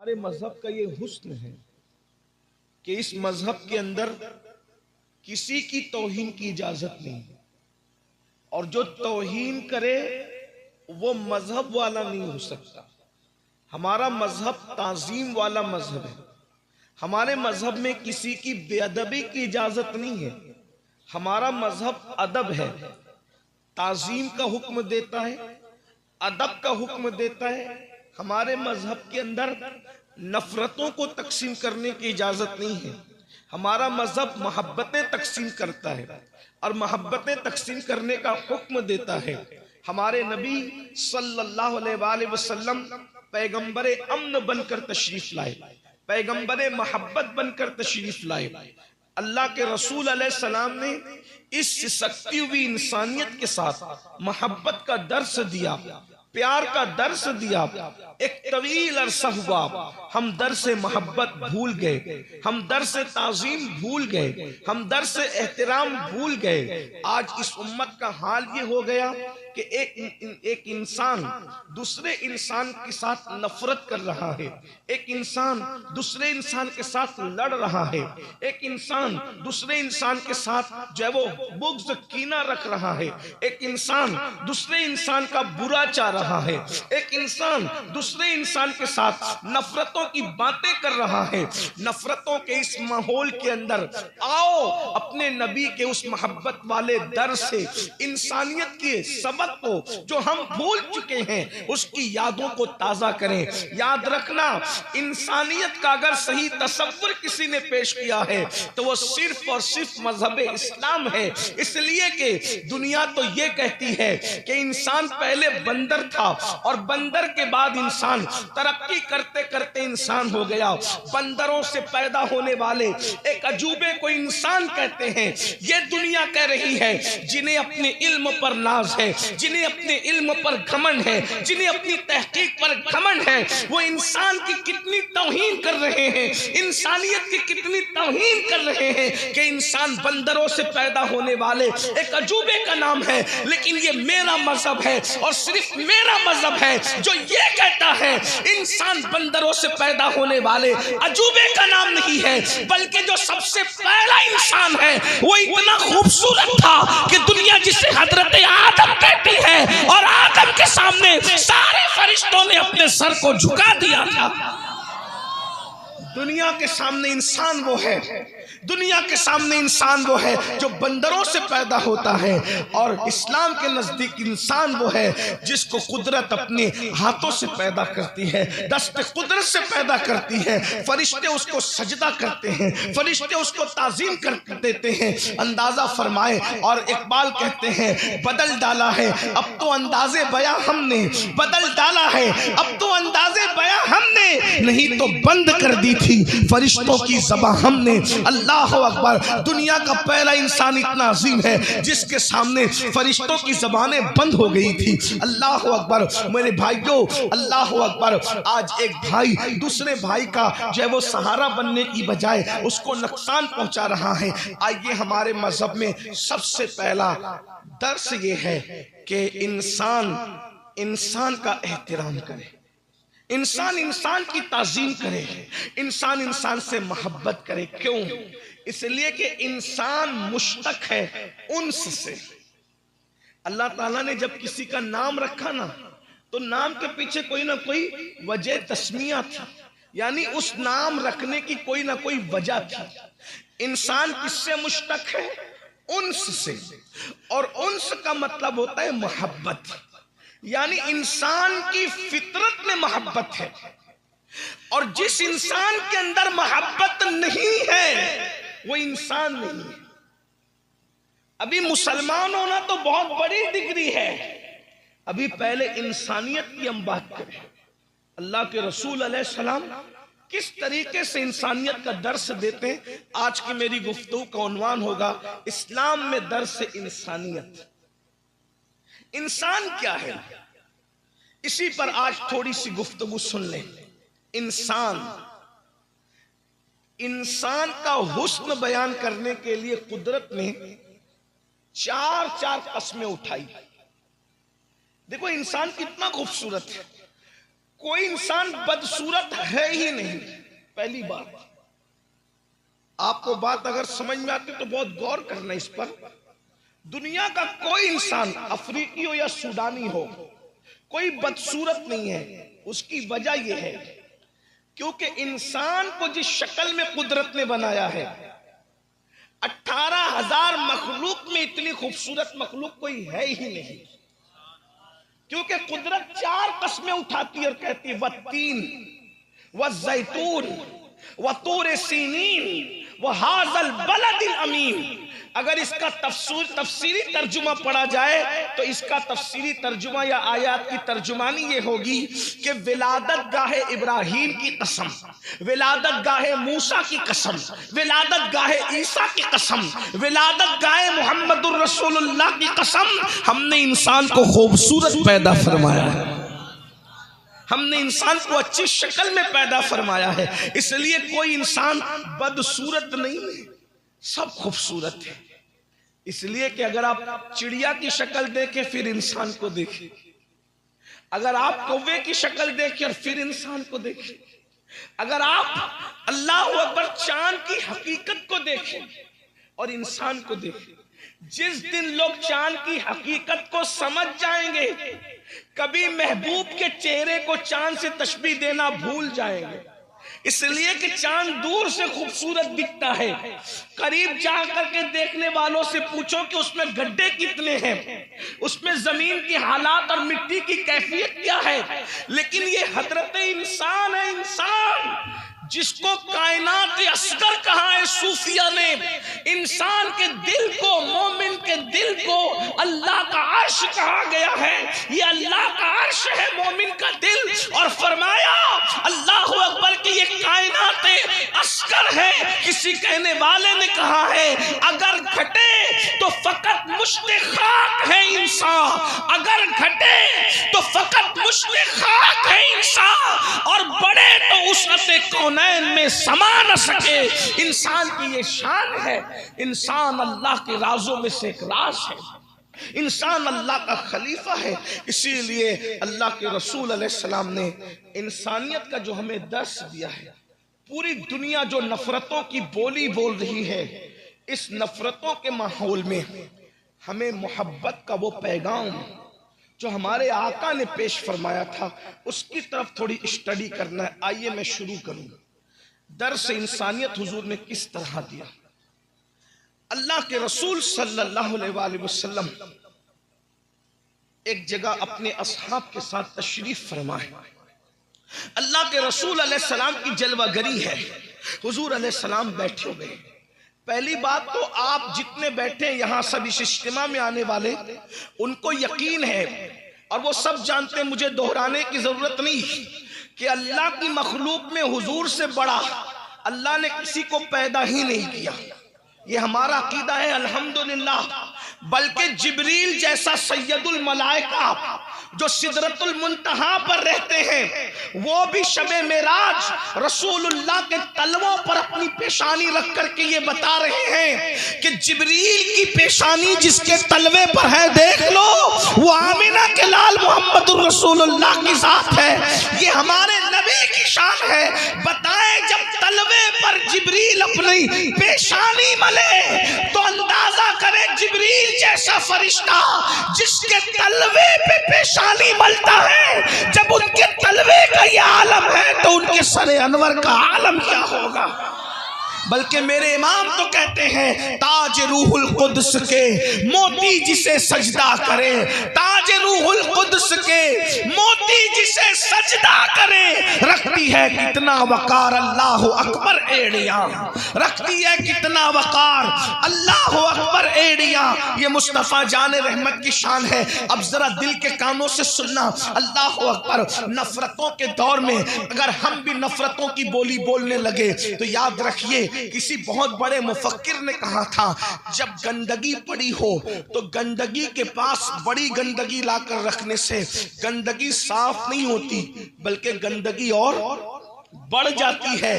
हमारे मजहब का ये हुस्न है कि इस मजहब के अंदर किसी की तौहीन की इजाजत नहीं, और जो तौहीन करे वो मजहब वाला नहीं हो सकता। हमारा मजहब ताजीम वाला मजहब है। हमारे मजहब में किसी की बेअदबी की इजाजत नहीं है। हमारा मजहब अदब है, ताजीम का हुक्म देता है, अदब का हुक्म देता है। हमारे मजहब के अंदर नफरतों को तकसीम करने की इजाजत नहीं है। हमारा मजहब मोहब्बतें तकसीम करता है और मोहब्बतें तकसीम करने का हुक्म देता है। हमारे नबी सल्लल्लाहु अलैहि वसल्लम पैगंबरे अम्न बनकर तशरीफ लाए, पैगंबरे मोहब्बत बनकर तशरीफ लाए। अल्लाह के रसूल अलैहिस्सलाम ने इस सिसकती हुई इंसानियत के साथ मोहब्बत का दर्स दिया, प्यार का दर्स दिया। एक तवील अरसा हुआ हम दर्स मोहब्बत भूल गए, हम दर्स ताजीम भूल गए, हम दर्स एहतराम भूल गए। आज इस उम्मत का हाल ये हो गया कि एक इंसान दूसरे इंसान के साथ नफरत कर रहा है, एक इंसान दूसरे इंसान के साथ लड़ रहा है, एक इंसान दूसरे इंसान के साथ जो है वो बुग़्ज़ कीना रख रहा है, एक इंसान दूसरे इंसान का बुरा चाह रहा है, एक इंसान दूसरे इंसान के साथ नफरतों की बातें कर रहा है। नफरतों के इस माहौल के अंदर आओ अपने नबी के उस मोहब्बत वाले दर से इंसानियत के सबक को जो हम भूल चुके हैं उसकी यादों को ताजा करें। याद रखना, इंसानियत का अगर सही तसव्वुर किसी ने पेश किया है तो वो सिर्फ और सिर्फ मजहब इस्लाम है। इसलिए कि दुनिया तो ये कहती है कि इंसान पहले बंदर था और बंदर के बाद इंसान, तरक्की करते करते इंसान हो गया। बंदरों से पैदा होने वाले एक अजूबे को इंसान कहते हैं। ये दुनिया कह रही है जिन्हें अपने इल्म पर नाज है, जिन्हें अपने इल्म पर घमंड है, जिन्हें अपनी तहकीक पर घमंड है, वो इंसान की कितनी तौहीन कर रहे हैं, इंसानियत की कितनी तौहीन कर रहे हैं कि इंसान बंदरों से पैदा होने वाले एक अजूबे का नाम है। लेकिन ये मेरा मजहब है और सिर्फ मेरा मजहब है जो ये कहता है इंसान बंदरों से पैदा होने वाले अजूबे का नाम नहीं है, बल्कि जो सबसे पहला इंसान है वो इतना खूबसूरत था कि दुनिया जिसे हजरत आदम कहती है और आदम के सामने सारे फरिश्तों ने अपने सर को झुका दिया था। दुनिया के सामने इंसान वो है, दुनिया के सामने इंसान वो है जो बंदरों से पैदा होता है, और इस्लाम के नजदीक इंसान वो है जिसको कुदरत अपने हाथों से पैदा करती है, दस्ते कुदरत से पैदा करती है। फरिश्ते उसको सजदा करते हैं, फरिश्ते उसको ताजीम कर देते हैं। अंदाजा फरमाए, और इकबाल कहते हैं बदल डाला है अब तो अंदाजे बयां हमने, बदल डाला है अब तो अंदाजे बयां हमने, नहीं तो बंद कर दी थी फरिश्तों की ज़बान हमने। अल्लाह अकबर, दुनिया का पहला इंसान इतना अजीम है जिसके सामने फरिश्तों की ज़बानें बंद हो गई थी। अल्लाह अकबर मेरे भाइयों, अल्लाह अकबर। आज एक भाई दूसरे भाई का जो है वो सहारा बनने की बजाय उसको नुकसान पहुंचा रहा है। आइए, हमारे मजहब में सबसे पहला दर्स ये है कि इंसान इंसान का एहतराम करे, इंसान इंसान की ताजीम करे, इंसान इंसान से मोहब्बत करे। क्यों? इसलिए कि इंसान मुश्तक है उन्स से। अल्लाह ताला ने जब किसी का नाम रखा ना, तो नाम के पीछे कोई ना कोई वजह तस्मिया थी, यानी उस नाम रखने की कोई ना कोई वजह थी। इंसान किससे मुश्तक है? उन्स से, और उन्स का मतलब होता है मोहब्बत, यानी इंसान की फितरत में मोहब्बत है। और जिस इंसान के अंदर मोहब्बत नहीं है वो इंसान नहीं है। अभी मुसलमान होना तो बहुत बड़ी डिग्री है, अभी पहले इंसानियत की हम बात करें। अल्लाह के रसूल अलैहिस्सलाम किस तरीके से इंसानियत का दर्स देते हैं, आज की मेरी गुफ्तगू का उन्वान होगा इस्लाम में दर्स इंसानियत। इंसान क्या है, इसी पर आज थोड़ी सी गुफ्तगू सुन लें। इंसान का हुस्न बयान करने के लिए कुदरत ने चार कस्में उठाई। देखो इंसान कितना खूबसूरत है, कोई इंसान बदसूरत है ही नहीं। पहली बात, आपको बात अगर समझ में आती तो बहुत गौर करना इस पर। दुनिया का कोई इंसान, अफ्रीकी हो या सूडानी हो, कोई बदसूरत नहीं है। उसकी वजह यह है क्योंकि इंसान को जिस शक्ल में कुदरत ने बनाया है, 18,000 मखलूक में इतनी खूबसूरत मखलूक कोई है ही नहीं। क्योंकि कुदरत 4 कस्में उठाती है और कहती है वत्तीन व जैतून व तूर सीनीन व हाज़ल बलदिल अमीन। अगर इसका तफसीरी तर्जुमा पढ़ा जाए तो इसका तफसीरी तर्जुमा या आयात की तर्जुमानी ये होगी कि विलादत गाहे इब्राहीम की कसम, विलादत गाहे मूसा की कसम, विलादत गाहे ईसा की कसम, विलादत गाहे मुहम्मदुर रसूलुल्लाह की कसम, हमने इंसान को खूबसूरत पैदा फरमाया है, हमने इंसान को अच्छी शक्ल में पैदा फरमाया है। इसलिए कोई इंसान बदसूरत नहीं है, सब खूबसूरत है। इसलिए कि अगर आप चिड़िया की शक्ल देखें फिर इंसान को देखें, अगर आप कौवे की शक्ल देखें और फिर इंसान को देखें, अगर आप अल्लाह अकबर चांद की हकीकत को देखें और इंसान को देखें, जिस दिन लोग चांद की हकीकत को समझ जाएंगे, कभी महबूब के चेहरे को चांद से तशबीह देना भूल जाएंगे। इसलिए कि चांद दूर से खूबसूरत दिखता है, करीब जाकर के देखने वालों से पूछो कि उसमें गड्ढे कितने हैं, उसमें जमीन की हालात और मिट्टी की कैफियत क्या है। लेकिन ये हजरत इंसान है, इंसान जिसको कायनात असगर कहा है सूफिया ने। इंसान के दिल को, मोमिन के दिल को अल्लाह का अर्श कहा गया है। ये अल्लाह का अर्श है मोमिन का दिल। और फरमाया अल्लाह अकबर की ये कायनात असगर है। किसी कहने वाले ने कहा है अगर घटे तो फकत मुश्ते खाक है इंसान, अगर घटे तो फकत मुश्ते खाक है इंसान, और बड़े तो उससे कौनैन में समा न सके। इंसान की ये शान है। इंसान अल्लाह के राजों में से एक राज है, इंसान अल्लाह का खलीफा है। इसीलिए अल्लाह के रसूल अलैहिस्सलाम ने इंसानियत का जो हमें दर्स दिया है, पूरी दुनिया जो नफरतों की बोली बोल रही है, इस नफरतों के माहौल में हमें मोहब्बत का वो पैगाम जो हमारे आका ने पेश फरमाया था उसकी तरफ थोड़ी स्टडी करना है। आइए मैं शुरू करूं। दर्स इंसानियत हुजूर ने किस तरह दिया। अल्लाह के रसूल सल्लल्लाहु अलैहि वसल्लम एक जगह अपने असहाब के साथ तशरीफ फरमाए। अल्लाह के रसूल अलैहिस्सलाम की जलवागरी है। हुजूर अलैहिस्सलाम बैठे हुए। पहली बात तो आप जितने बैठे यहाँ सब इस इज्तिमा में आने वाले, उनको यकीन है और वो सब जानते हैं, मुझे दोहराने की जरूरत नहीं कि अल्लाह की मखलूक में हुजूर से बड़ा अल्लाह ने किसी को पैदा ही नहीं किया। ये हमारा अकीदा है अल्हम्दुलिल्लाह। बल्कि जिब्रील जैसा सैयदुल मलाइका जो सिदरतुल मुंतहा पर रहते हैं, वो भी शबे मेराज रसूलुल्लाह के तलवों पर अपनी पेशानी रख करके ये बता रहे हैं कि जिब्रील की पेशानी जिसके तलवे पर है, देख लो वो आमिना के लाल मोहम्मदुर रसूलुल्लाह की जात है। ये हमारे नबी की शान है। बताएं जब तलवे पर जिब्रील अपनी पेशानी मले तो अंदाजा करें जिब्रील जैसा फरिश्ता जिसके तलवे पे पेशानी मलता है, जब उनके तलवे का ये आलम है तो उनके सरे अनवर का आलम क्या होगा। बल्कि मेरे इमाम तो कहते हैं ताज रूहुल कुद्स के मोती जिसे सजदा करे, ताज रूहुल कुद्स के मोती जिसे सजदा करे, रखती है कितना वकार अल्लाह अकबर एड़िया, रखती है कितना वकार अल्लाह अकबर एड़िया। ये मुस्तफ़ा जाने रहमत की शान है। अब जरा दिल के कानों से सुनना, अल्लाह अकबर। नफरतों के दौर में अगर हम भी नफरतों की बोली बोलने लगे तो याद रखिए किसी बहुत बड़े मुफक्किर ने कहा था जब गंदगी पड़ी हो तो गंदगी के पास बड़ी गंदगी लाकर रखने से गंदगी साफ नहीं होती बल्कि गंदगी और बढ़ जाती है।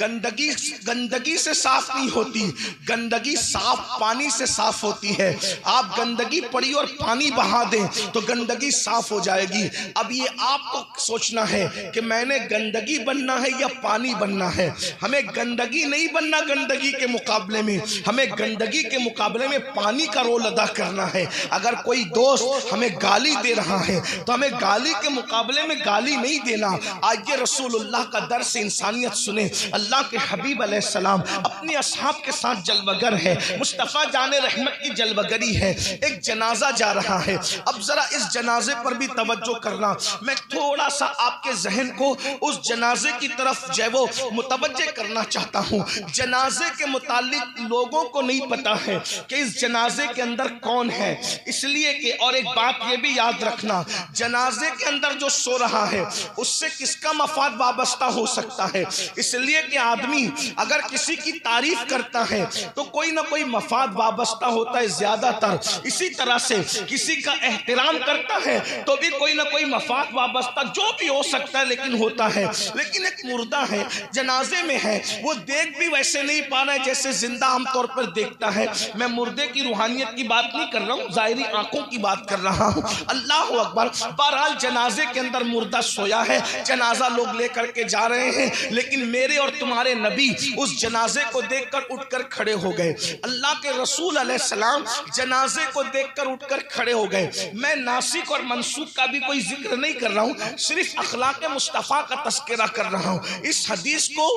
गंदगी से साफ नहीं होती, गंदगी साफ पानी से साफ होती है। आप गंदगी पड़ी और पानी बहा दें तो गंदगी साफ हो जाएगी। अब ये आपको सोचना है कि मैंने गंदगी बनना है या पानी बनना है। हमें गंदगी नहीं बनना, गंदगी के मुकाबले में हमें गंदगी के मुकाबले में पानी का रोल अदा करना है। अगर कोई दोस्त हमें गाली दे रहा है तो हमें गाली के मुकाबले में गाली नहीं देना। आज ये रसूलुल्लाह का दर्स इंसानियत सुने। अल्लाह के हबीब अलैहिस्सलाम अपने असहाब के साथ जलवगर है, मुस्तफ़ा जाने रहमत की जलवगरी है। एक जनाजा जा रहा है। अब जरा इस जनाजे पर भी तवज्जो करना। मैं थोड़ा सा आपके जहन को उस जनाजे की तरफ जो है वो मुतवज्जे करना चाहता हूँ। जनाजे के मुतालिक लोगों को नहीं पता है कि इस जनाजे के अंदर कौन है, इसलिए कि और एक बात ये भी याद रखना, जनाजे के अंदर जो सो रहा है उससे किसका मफाद वाबस्ता हो सकता है। इसलिए कि आदमी अगर किसी की तारीफ करता है तो कोई ना कोई मफाद वाबस्ता होता है ज्यादातर। इसी तरह से किसी का एहतराम करता है तो भी कोई ना कोई मफाद वाबस्ता जो भी हो सकता है लेकिन होता है। लेकिन एक मुर्दा है, जनाजे में है, वो देख भी वैसे नहीं पा रहा है जैसे जिंदा आमतौर पर देखता है। मैं मुर्दे की रूहानियत की बात नहीं कर रहा हूँ, जाहिरी आंखों की बात कर रहा हूँ। अल्लाह अकबर। बहरहाल जनाजे के अंदर मुर्दा सोया है, जनाजा लोग लेकर के जा रहे हैं, लेकिन मेरे और तुम्हारे नबी उस जनाजे को देखकर उठकर खड़े हो गए। अल्लाह के रसूल अलैहिस्सलाम जनाजे को देखकर उठकर खड़े हो गए। मैं नासिक और मनसूख का भी कोई जिक्र नहीं कर रहा हूँ, सिर्फ अखलाक मुस्तफ़ा का तस्करा कर रहा हूँ। इस हदीस को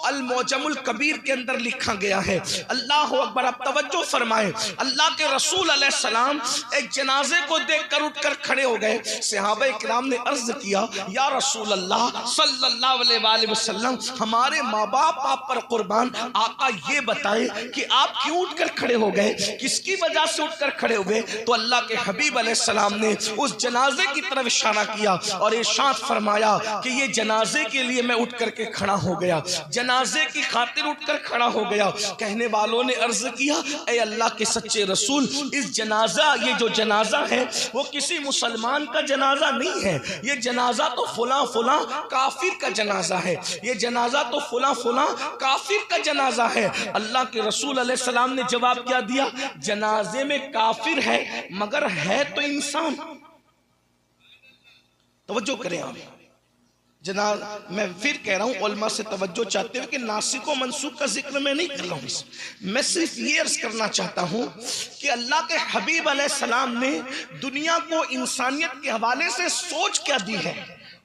अल मोजमुल कबीर के अंदर लिखा गया है। अल्लाह अकबर। अब तवज्जो फरमाए, अल्लाह के रसूल अलैहिस्सलाम एक जनाजे को देखकर उठकर खड़े हो गए। सहाबा इकराम ने अर्ज किया, या रसूल अल्लाह सल्लल्लाहु अलैहि वसल्लम, हमारे माँ बाप आप पर कुर्बान, आका ये बताएं कि आप क्यों उठकर खड़े हो गए, किसकी वजह से उठकर खड़े हो गए। तो अल्लाह के हबीब अलैहिस्सलाम ने उस जनाजे की तरफ इशारा किया और इरशाद फरमाया कि ये जनाजे के लिए मैं उठ करके खड़ा हो गया, जनाजे की खातिर उठकर खड़ा हो गया। कहने वालों ने अर्ज किया, ए अल्लाह के सच्चे रसूल, इस जनाजा, ये जो जनाजा है वो किसी मुसलमान का जनाजा नहीं है, ये जनाजा तो फुला फुला काफिर का जनाजा है, ये जनाजा तो फुला फुला काफिर का जनाजा है। अल्लाह के रसूल अलैहिस्सलाम ने जवाब क्या दिया, जनाजे में काफिर है मगर है तो इंसान। तवज्जो करें आप जनाब, मैं फिर कह रहा हूँ उलमा से तवज्जो चाहते हुए कि नासिक व मनसूख का जिक्र मैं नहीं कर रहा हूँ। मैं सिर्फ ये अर्ज करना चाहता हूँ कि अल्लाह के हबीब अलैहिस्सलाम ने दुनिया को इंसानियत के हवाले से सोच क्या दी है,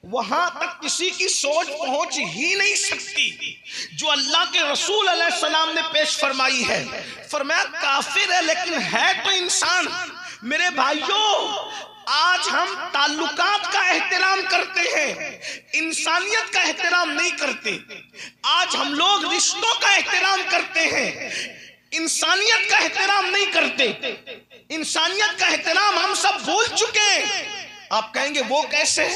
वहां तक किसी की सोच पहुंच ही नहीं सकती जो अल्लाह के रसूल अलैहिस्सलाम ने पेश फरमाई है। फरमाया काफिर है लेकिन है तो इंसान। मेरे भाइयों, आज हम ताल्लुकात का एहतराम करते हैं, इंसानियत का एहतराम नहीं करते। आज हम लोग रिश्तों का एहतराम करते हैं, इंसानियत का एहतराम नहीं करते। इंसानियत का एहतराम हम सब भूल चुके हैं। आप कहेंगे वो कैसे?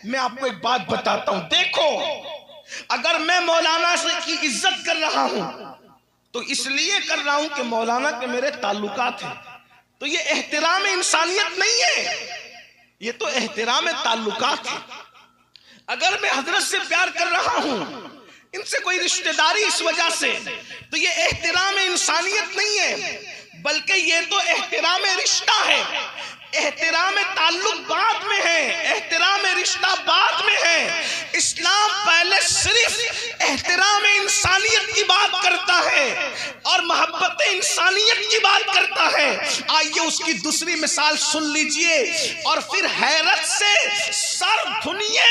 मैं आपको एक बात बताता हूं। देखो, अगर मैं मौलाना से की इज्जत कर रहा हूं तो इसलिए कर रहा हूं कि मौलाना के मेरे ताल्लुकात हैं, तो ये एहतराम इंसानियत नहीं है, ये तो एहतराम ताल्लुकात है। अगर मैं हजरत से प्यार कर रहा हूं, इनसे कोई रिश्तेदारी इस वजह से, तो ये एहतराम इंसानियत नहीं है, बल्कि ये तो एहतराम रिश्ता है। एहतराम ताल्लुक बाद में है, एहतराम रिश्ता बाद में है। इस्लाम पहले सिर्फ एहतराम इंसानियत की बात करता है और मोहब्बत इंसानियत की बात करता है। आइए उसकी दूसरी मिसाल सुन लीजिए और फिर हैरत से सर धुनिए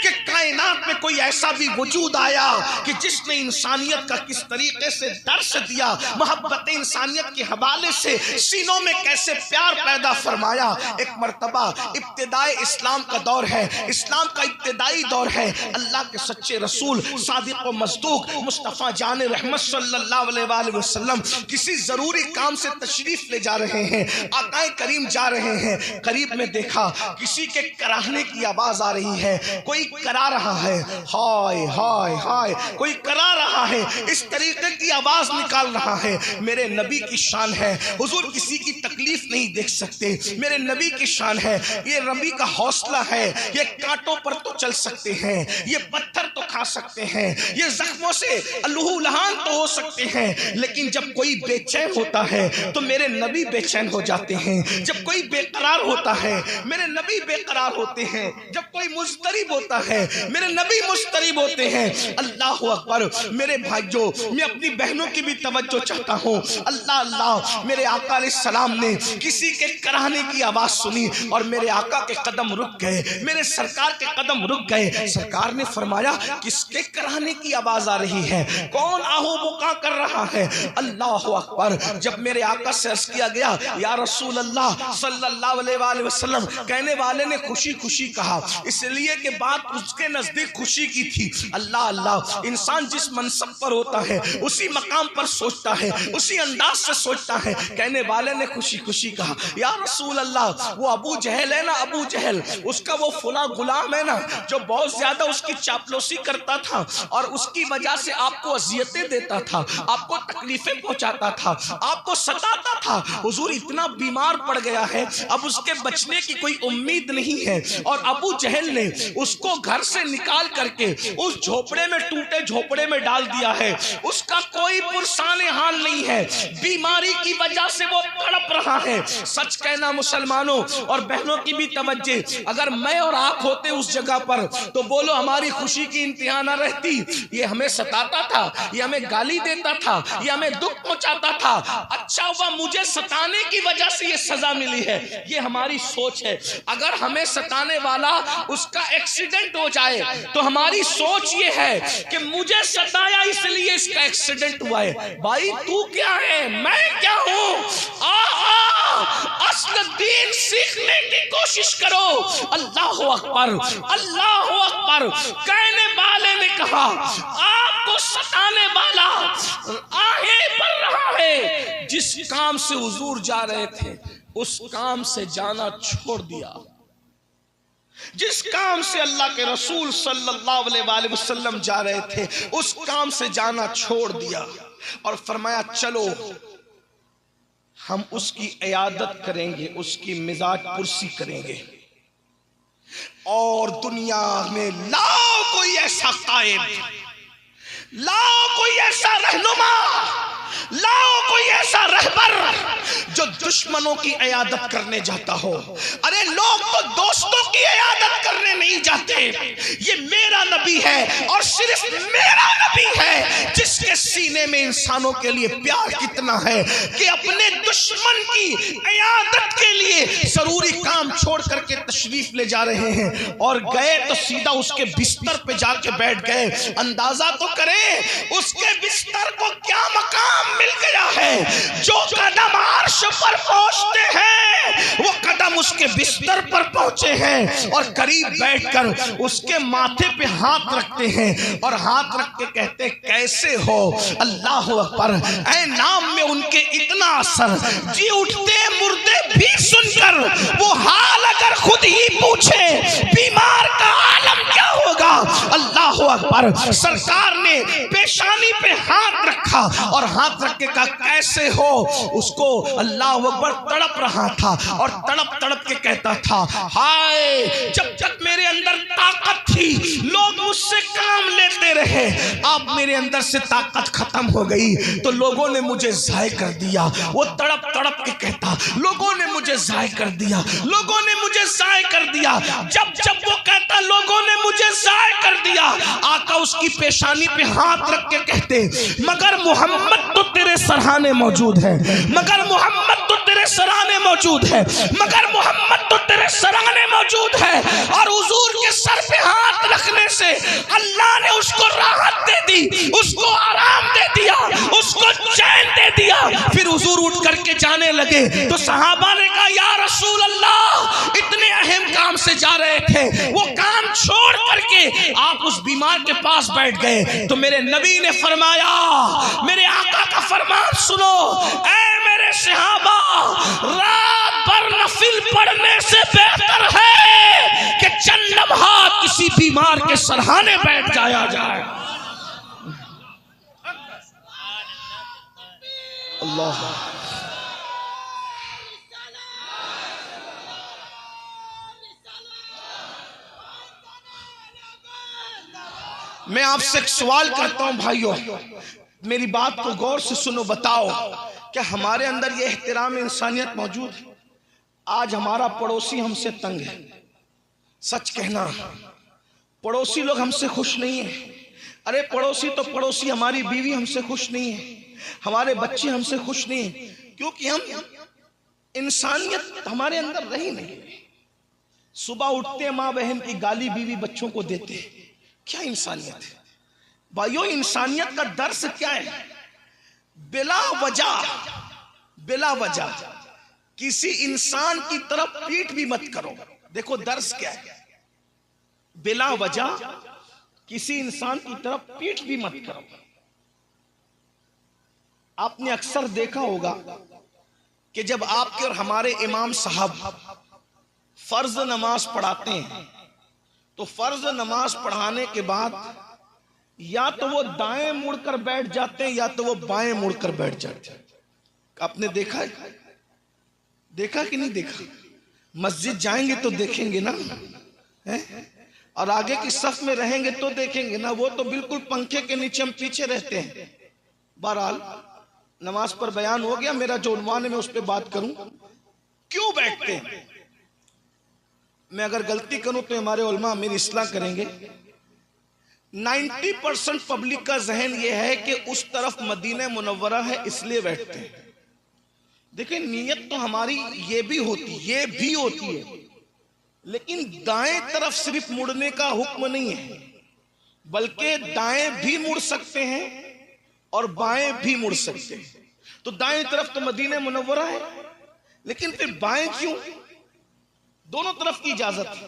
कि कायनात में कोई ऐसा भी वजूद आया कि जिसने इंसानियत का किस तरीके से दर्श दिया, मोहब्बत इंसानियत के हवाले से सीनों में कैसे प्यार पैदा फरमाया। एक मर्तबा इब्तिदाई इस्लाम का दौर है, इस्लाम का इब्तिदाई दौर है। अल्लाह के सच्चे रसूल सादिक व मस्दूक मुस्तफ़ा जाने रहमत सल्लल्लाहु अलैहि वसल्लम किसी जरूरी काम से तशरीफ ले जा रहे हैं। आकाए करीम जा रहे हैं, करीब में देखा किसी के कराहने की आवाज आ रही है, कोई करा रहा है, हाय हाय हाय, कोई करा रहा है, इस तरीके की आवाज निकाल रहा है। मेरे नबी की शान है, हुजूर किसी की तकलीफ नहीं देख सकते, मेरे नबी की शान है। ये नबी का हौसला है, ये कांटों पर तो चल सकते हैं, ये पत्थर तो खा सकते हैं, ये जख्मों से लहूलुहान तो हो सकते हैं, लेकिन जब कोई बेचैन होता है तो मेरे नबी बेचैन हो जाते हैं। जब कोई बेकरार होता है मेरे नबी बेकरार होते हैं। जब कोई मुस्तरिब होता है मेरे नबी मुस्तरिब होते हैं। अल्लाह अकबर। मेरे भाइयों, मैं अपनी बहनों की भी तवज्जो चाहता हूँ। अल्लाह अल्लाह, मेरे आका अलैहिस्सलाम ने किसी के कराहने की आवाज सुनी और मेरे आका के कदम रुक गए, मेरे सरकार के कदम रुक गए। सरकार ने फरमाया किसके कराहने की आवाज आ रही है, कौन आहू बुका कर रहा है? अल्लाह अकबर। जब मेरे आका से अर्ज किया गया या रसूल अल्लाह सल्लल्लाहु अलैहि वसल्लम, कहने वाले ने खुशी खुशी कहा, इसलिए कि बात उसके नजदीक खुशी की थी। अल्लाह अल्लाह, इंसान जिस मनसब पर होता है उसी मकाम पर सोचता है, उसी अंदाज से सोचता है। कहने वाले ने खुशी खुशी कहा या रसूल अल्लाह, वो अबू जहल है ना, अबू जहल, उसका वो फुला गुलाम है ना जो बहुत ज्यादा उसकी चापलूसी करता था और उसकी वजह से आपको अजियतें देता था, आपको तकलीफें पहुंचाता था, आपको सताता था। हुजूर इतना बीमार पड़ गया है, अब उसके बचने की कोई उम्मीद नहीं है। और अबू जहल ने उसको घर से निकाल करके उस झोपड़े में, टूटे झोपड़े में डाल दिया है। उसका कोई पुरसाने हाल नहीं है, बीमारी की वजह से वो तड़प रहा है। सच कहना मुसलमानों और बहनों की भी तवज्जो, अगर मैं और आप होते उस जगह पर तो बोलो हमारी खुशी की इंतहा न रहती। ये हमें सताता था, ये हमें गाली देता था, ये हमें दुख पहुंचाता था, अच्छा हुआ मुझे सताने की वजह से ये सजा मिली है। ये हमारी सोच है। अगर हमें सताने वाला उसका एक्सीडेंट हो जाए तो हमारी सोच ये है कि मुझे सताया इसलिए इसका एक्सीडेंट हुआ है। भाई तू क्या है, मैं क्या हूं? असल दीन सीखने की कोशिश करो। अल्लाह अकबर, अल्लाह अकबर। कहने वाले ने कहा आपको सताने वाला आहें भर रहा है। जिस काम से हुजूर जा रहे थे उस काम से जाना छोड़ दिया। जिस काम से अल्लाह के रसूल सल्लल्लाहु अलैहि वसल्लम जा रहे थे उस काम से जाना छोड़ दिया और फरमाया चलो हम उसकी इयादत करेंगे, उसकी मिजाज पुरसी करेंगे। और दुनिया में लाओ कोई ऐसा कायद, लाओ कोई ऐसा रहनुमा, लाओ कोई ऐसा रहबर जो दुश्मनों की इयादत करने जाता हो। अरे लोग तो दोस्तों की इयादत करने नहीं जाते। ये मेरा नबी है और सिर्फ मेरा नबी है जिसके सीने में इंसानों के लिए प्यार कितना है कि अपने दुश्मन की इयादत के लिए जरूरी काम छोड़ करके तशरीफ ले जा रहे हैं। और गए तो सीधा उसके बिस्तर पे जाके बैठ गए। अंदाजा तो करें उसके बिस्तर को क्या मकाम मिल गया है। जो कदम अर्श पर पहुंचते हैं वो कदम उसके बिस्तर पर पहुंचे हैं और करीब बैठकर उसके माथे पे हाथ रखते हैं और हाथ रख के कहते कैसे हो। अल्लाह अकबर। ऐ नाम में उनके इतना असर, जी उठते मुर्दे भी सुनकर वो हाल अगर खुद ही पूछे बीमार का आलम क्या होगा। अल्लाह अकबर। सरकार ने पेशानी पे हाथ रखा और हाथ रख के कहा कैसे हो। उसको अल्लाह अकबर तड़प रहा था और तड़प तड़प के कहता था हाय जब तक मेरे अंदर ताकत थी लोग मुझसे काम लेते रहे, अब मेरे अंदर से ताकत खत्म हो गई तो लोगों ने मुझे ज़ाय कर दिया। वो तड़प तड़प के कहता लोगों ने मुझे ज़ाय कर दिया, लोगों ने मुझे ज़ाय कर दिया। जब जब वो कहता लोगों ने मुझे ज़ाय कर दिया, आका उसकी पेशानी पे हाथ रख के कहते मगर मोहम्मद तो तेरे सराहने मौजूद है, मगर मोहम्मद तो तेरे सराहने मौजूद है, मगर मोहम्मद तो तेरे सराहने मौजूद है। और हुजूर के सर पे हाथ रखने से अल्लाह ने उसको राहत दे दी, उसको आराम दे दिया, उसको चैन दे दिया। फिर हुजूर उठ करके जाने लगे तो सहाबा ने कहा या रसूल अल्लाह इतने अहम काम से जा रहे थे, वो काम छोड़ करके आप उस बीमार के पास बैठ गए। तो मेरे नबी ने फरमाया, मेरे आका का फरमान सुनो, ऐ मेरे सहाबा रात भर नफिल पढ़ने से बेहतर है कि चंद लम्हा किसी बीमार के सरहाने बैठ जाया जाए। अल्लाह मैं आपसे एक सवाल करता हूं भाइयों, मेरी बात को गौर से सुनो, बताओ क्या हमारे अंदर ये एहतराम इंसानियत मौजूद है? आज हमारा पड़ोसी हमसे तंग है, सच कहना, पड़ोसी लोग हमसे खुश नहीं है। अरे पड़ोसी तो पड़ोसी, हमारी बीवी हमसे खुश नहीं है, हमारे बच्चे हमसे खुश नहीं है, क्योंकि हम इंसानियत हमारे अंदर रही नहीं। सुबह उठते माँ बहन की गाली बीवी बच्चों को देते, क्या इंसानियत है भाइयों? इंसानियत का दर्स क्या है? बिला वजह किसी इंसान की तरफ पीठ भी मत करो। देखो दर्स क्या है, बिला वजह किसी इंसान की तरफ पीठ भी मत करो। आपने अक्सर देखा होगा कि जब आपके और हमारे इमाम साहब फर्ज नमाज पढ़ाते हैं तो फर्ज नमाज पढ़ाने के बाद या तो वो दाएं मुड़कर बैठ जाते हैं या तो वो बाएं मुड़कर बैठ जाते हैं। आपने देखा है? देखा कि नहीं देखा? मस्जिद जाएंगे तो देखेंगे ना, है? और आगे की सफ में रहेंगे तो देखेंगे ना। वो तो बिल्कुल पंखे के नीचे हम पीछे रहते हैं। बहरहाल नमाज पर बयान हो गया, मेरा जो उन्वान है मैं उस पर बात करूं, क्यों बैठते हैं। मैं अगर गलती करूं तो हमारे उलमा मेरी इस्लाह करेंगे। 90% पब्लिक का जहन यह है कि उस तरफ मदीना मुनव्वरा है इसलिए बैठते हैं। देखिए नीयत तो हमारी ये भी होती है, लेकिन दाएं तरफ सिर्फ मुड़ने का हुक्म नहीं है, बल्कि दाएं भी मुड़ सकते हैं और बाएं भी मुड़ सकते हैं। तो दाएं तरफ तो मदीना मुनव्वरा है, लेकिन फिर बाएं क्यों? दोनों तरफ की इजाजत है।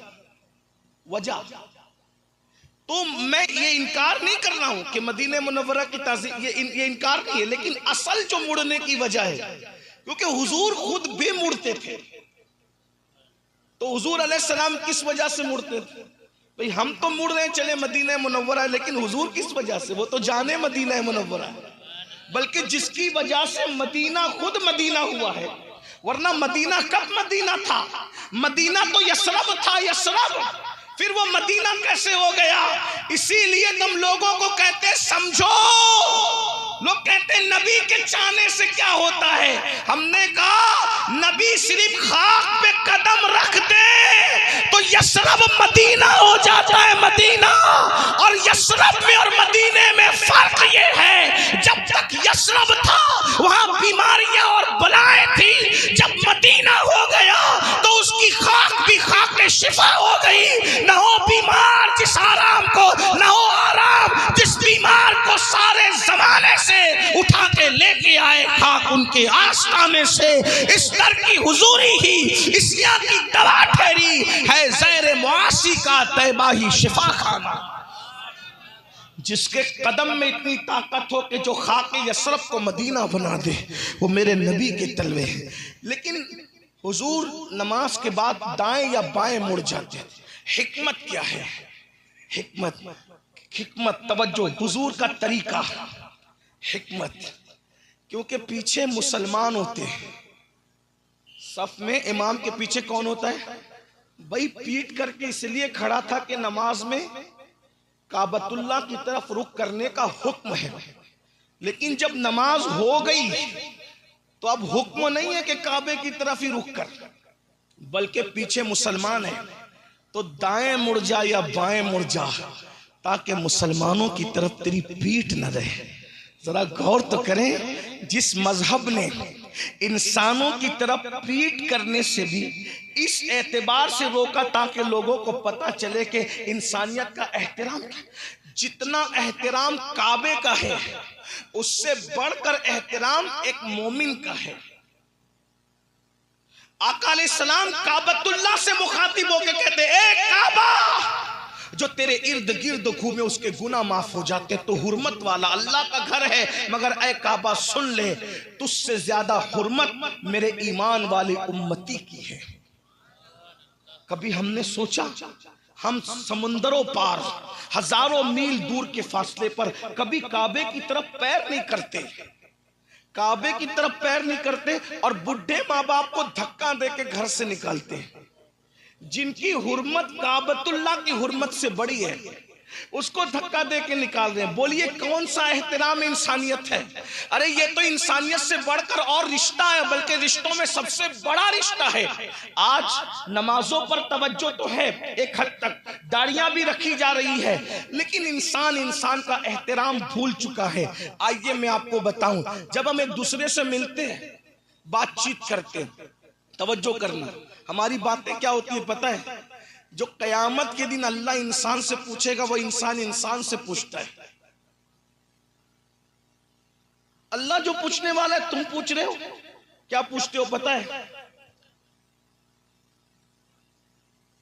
वजह तो मैं ये इनकार नहीं कर रहा हूं कि मदीना मुनव्वरा की ताज़ीम, ये इनकार नहीं है, लेकिन असल जो मुड़ने की वजह है, क्योंकि हुजूर खुद भी मुड़ते थे। तो हुजूर अलैहिस्सलाम किस वजह से मुड़ते थे? भाई हम तो मुड़ रहे चले मदीना मुनव्वरा, लेकिन हुजूर किस वजह से? वो तो जाने मदीना मुनव्वरा है, बल्कि जिसकी वजह से मदीना खुद मदीना हुआ है। वरना मदीना कब मदीना था? मदीना तो यसरब था, यसरब। फिर वो मदीना कैसे हो गया? इसीलिए तुम लोगों को कहते समझो। लोग कहते नबी के चाहने से क्या होता है। हमने कहा नबी सिर्फ खाक पे कदम रख दे तो यसरब मदीना हो जाता है, मदीना। और यसरब में और मदीने में फर्क ये है, जब तक यसरब था वहां बीमारियां और बलाएं थी, जब मदीना हो गया तो उसकी खाक भी खाक शिफा हो गई। न हो बीमार जिस आराम को, न हो आराम जिस बीमार को सारे जमाने से उठा के लेके आए खाक उनके आस्ताने से। इस दर की हुजूरी ही इस्या की दवा ठहरी है, ज़ैर मुआसी का तैबा ही शिफा खाना। जिसके कदम में इतनी ताकत हो कि जो खाके यसरब को मदीना बना दे, वो मेरे नबी के तलवे हैं। लेकिन हुजूर नमाज के बाद दाएं या बाएं मुड़ जाते थे। हिकमत क्या है? हिकमत तवज्जो, हुजूर का तरीका, हिकमत। क्योंकि पीछे मुसलमान होते हैं, सफ में इमाम के पीछे कौन होता है? भाई पीट करके इसलिए खड़ा था कि नमाज में काबतुल्लाह की तरफ रुख करने का हुक्म है। लेकिन जब नमाज हो गई तो अब हुक्म नहीं है कि काबे की तरफ ही रुख कर, बल्कि पीछे मुसलमान है तो दाएं मुड़ जा या बाएं मुड़ जा, ताकि मुसलमानों की तरफ तेरी पीठ न रहे। जरा गौर तो करें, जिस मजहब ने इंसानों की तरफ पीठ करने से भी इस एतबार से रोका ताकि लोगों को पता चले कि इंसानियत का एहतराम, जितना एहतराम काबे का है उससे बढ़कर एहतराम एक मोमिन का है। आका अलैहिस्सलाम काबतुल्लाह से मुखातिब होकर कहते, ए काबा, जो तेरे इर्द गिर्द घूमे उसके गुनाह माफ हो जाते। तो हुर्मत वाला अल्लाह का घर है, मगर ए काबा सुन ले, तुझसे ज्यादा हुर्मत मेरे ईमान वाली उम्मती की है। कभी हमने सोचा हम समुंदरों पार, हजारों मील दूर के फासले पर कभी काबे की तरफ पैर नहीं करते, काबे की तरफ पैर नहीं करते, और बुढ़े माँ बाप को धक्का देके घर से निकालते हैं। जिनकी हुर्मत काबतुल्लाह की हुर्मत से बड़ी है, उसको धक्का दे के निकाल रहे हैं। बोलिए कौन सा एहतराम इंसानियत है? अरे ये तो इंसानियत से बढ़कर और रिश्ता है, बल्कि रिश्तों में सबसे बड़ा रिश्ता है। आज नमाजों पर तवज्जो तो है, एक हद तक दाढ़ियां भी रखी जा रही है, लेकिन इंसान का एहतराम भूल चुका है। आइए मैं आपको बताऊं, जब हम एक दूसरे से मिलते हैं, बातचीत करते हैं, तवज्जो करना, हमारी बातें क्या होती है पता है? जो कयामत के दिन अल्लाह इंसान से पूछेगा, वो इंसान से पूछता है। अल्लाह जो पूछने वाला है, तुम पूछ रहे हो, क्या पूछते हो पता है?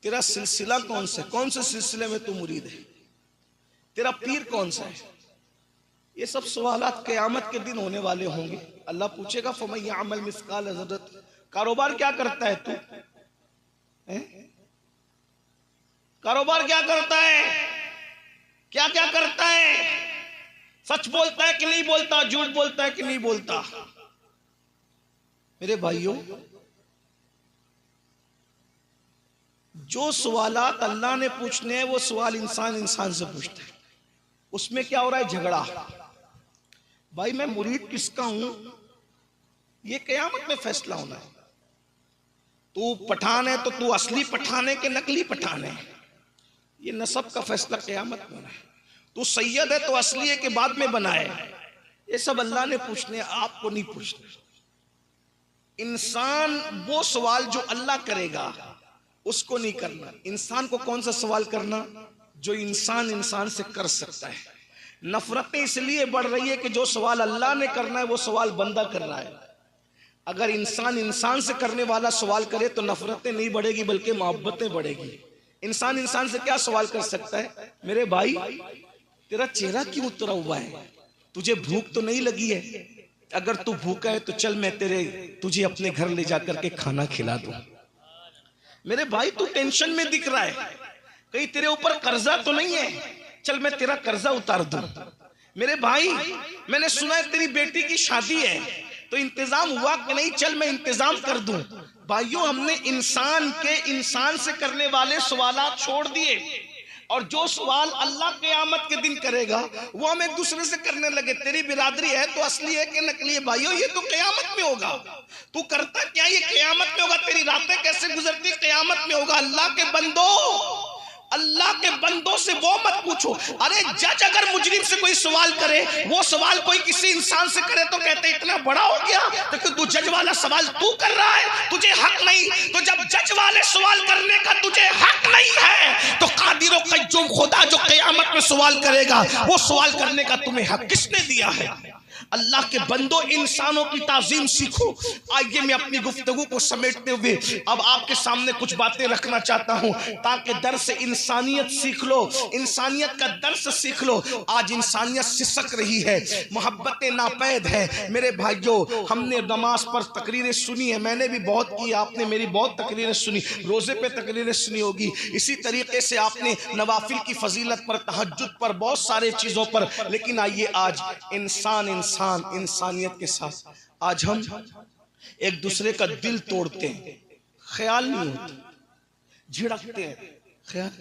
तेरा सिलसिला कौन सा, कौन से सिलसिले में तू मुरीद है, तेरा पीर कौन सा है? ये सब सवालात कयामत के दिन होने वाले होंगे। अल्लाह पूछेगा फमन यअमल मिस्काल ज़र्रत, कारोबार क्या करता है तू? कारोबार क्या करता है? क्या क्या करता है? सच बोलता है कि नहीं बोलता? झूठ बोलता है कि नहीं बोलता? मेरे भाइयों, जो सवालात अल्लाह ने पूछने हैं, वो सवाल इंसान से पूछता है। उसमें क्या हो रहा है? झगड़ा। भाई मैं मुरीद किसका हूं, ये कयामत में फैसला होना है। तू पठान है तो तू असली पठान है कि नकली पठान है, ये नसब का फैसला क़यामत में है। तू सैयद है तो असली है कि बाद में बना है, ये सब अल्लाह ने पूछने, आपको नहीं पूछना। इंसान वो सवाल जो अल्लाह करेगा उसको नहीं करना। इंसान को कौन सा सवाल करना? जो इंसान से कर सकता है। नफरतें इसलिए बढ़ रही है कि जो सवाल अल्लाह ने करना है वो सवाल बंदा कर रहा है। अगर इंसान से करने वाला सवाल करे तो नफरतें नहीं बढ़ेगी बल्कि मोहब्बतें बढ़ेगी। इंसान से क्या सवाल कर सकता है? मेरे भाई तेरा चेहरा क्यों उतरा हुआ है? तुझे भूख तो नहीं लगी है? अगर तू भूखा है तो चल मैं तुझे अपने घर ले जाकर के खाना खिला दूं। मेरे भाई तू टेंशन में दिख रहा है, कहीं तेरे ऊपर कर्जा तो नहीं है? चल मैं तेरा कर्जा उतार दूं। मेरे भाई मैंने सुना है तेरी बेटी की शादी है, तो इंतजाम हुआ कि नहीं? चल मैं इंतजाम कर दूं। भाइयों हमने इंसान से करने वाले सवालात छोड़ दिए, और जो सवाल अल्लाह क़यामत के दिन करेगा वो हम एक दूसरे से करने लगे। तेरी बिरादरी है तो असली है कि नकली है? भाइयों ये तो क़यामत में होगा। तू करता क्या? ये क़यामत में होगा। तेरी रातें कैसे गुजरती, क़यामत में होगा। अल्लाह के बंदों से वो मत पूछो। अरे जज अगर मुजरिम से कोई सवाल करे, वो सवाल कोई किसी इंसान से करे तो कहते इतना बड़ा हो गया, तो क्यों तू जज वाला सवाल तू कर रहा है? तुझे हक नहीं। तो जब जज वाले सवाल करने का तुझे हक नहीं है, तो कादिर व क़य्यूम खुदा जो क़यामत में सवाल करेगा, वो सवाल करने का तुम्हें हक किसने दिया है? अल्लाह के बंदो, इंसानों की ताज़ीम सीखो। आइए मैं अपनी गुफ्तगू को समेटते हुए अब आपके सामने कुछ बातें रखना चाहता हूं, ताकि दर्स इंसानियत सीख लो, इंसानियत का दर्स सीख लो। आज इंसानियत सिसक रही है, मोहब्बतें नापैद है। मेरे भाइयों हमने नमाज पर तकरीरें सुनी है, मैंने भी बहुत की, आपने मेरी बहुत तकरीरें सुनी, रोज़े पे तकरीरें सुनी होगी। इसी तरीके से आपने नवाफिल की फजीलत पर, तहज्जुद पर, बहुत सारे चीज़ों पर। लेकिन आइए आज इंसानियत के साथ आज हम एक दूसरे का दिल तोड़ते हैं, ख्याल नहीं होता, झिड़कते हैं। ख्याल।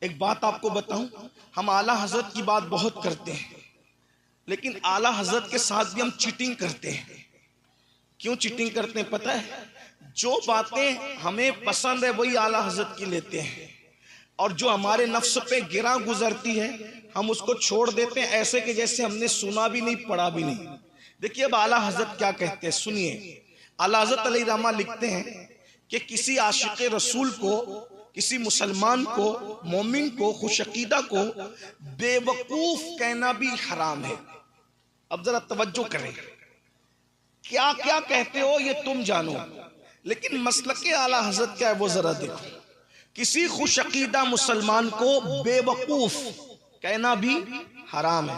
एक बात आपको बताऊं, हम आला हजरत की बात बहुत करते हैं, लेकिन आला हजरत के साथ भी हम चीटिंग करते हैं। क्यों चीटिंग करते हैं पता है? जो बातें हमें पसंद है वही आला हजरत की लेते हैं, और जो हमारे नफ्स पे गिरा गुजरती है हम उसको छोड़ देते हैं, ऐसे कि जैसे हमने सुना भी नहीं, पढ़ा भी नहीं। देखिए अब आला हजरत क्या कहते हैं, सुनिए। आला हजरत अलैहिर्रहमा लिखते हैं कि किसी आशिक रसूल को, किसी मुसलमान को, मोमिन को, खुशअकीदा को बेवकूफ कहना भी हराम है। अब जरा तवज्जो करें, क्या क्या कहते हो ये तुम जानो, लेकिन मसलके आला हजरत क्या है वो जरा देखो। किसी खुशअकीदा मुसलमान को बेवकूफ कहना भी हराम है।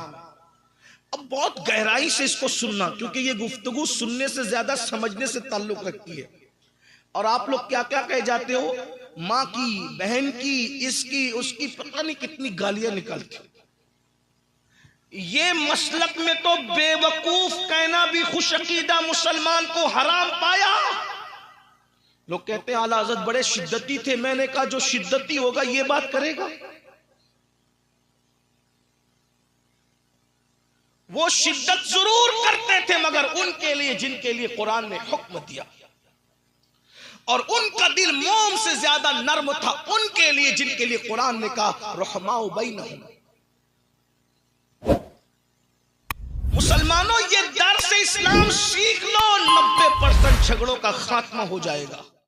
अब बहुत गहराई से इसको सुनना, क्योंकि ये गुफ्तगू सुनने से ज्यादा समझने से ताल्लुक रखती है। और आप लोग क्या क्या कह जाते हो, माँ की, बहन की, इसकी उसकी पता नहीं कितनी गालियां निकलती। ये मसलक में तो बेवकूफ कहना भी खुश अकीदा मुसलमान को हराम पाया। लोग कहते हैं आला हज़रत बड़े शिद्दती थे। मैंने कहा जो शिद्दती होगा ये बात करेगा? वो शिद्दत जरूर करते थे मगर उनके लिए जिनके लिए कुरान ने हुक्म दिया, और उनका दिल मोम से ज्यादा नर्म था उनके लिए जिनके लिए कुरान ने कहा रहमाउ बैनहुम। मुसलमानों, ये दर्स इस्लाम सीख लो, 90% झगड़ों का खात्मा हो जाएगा।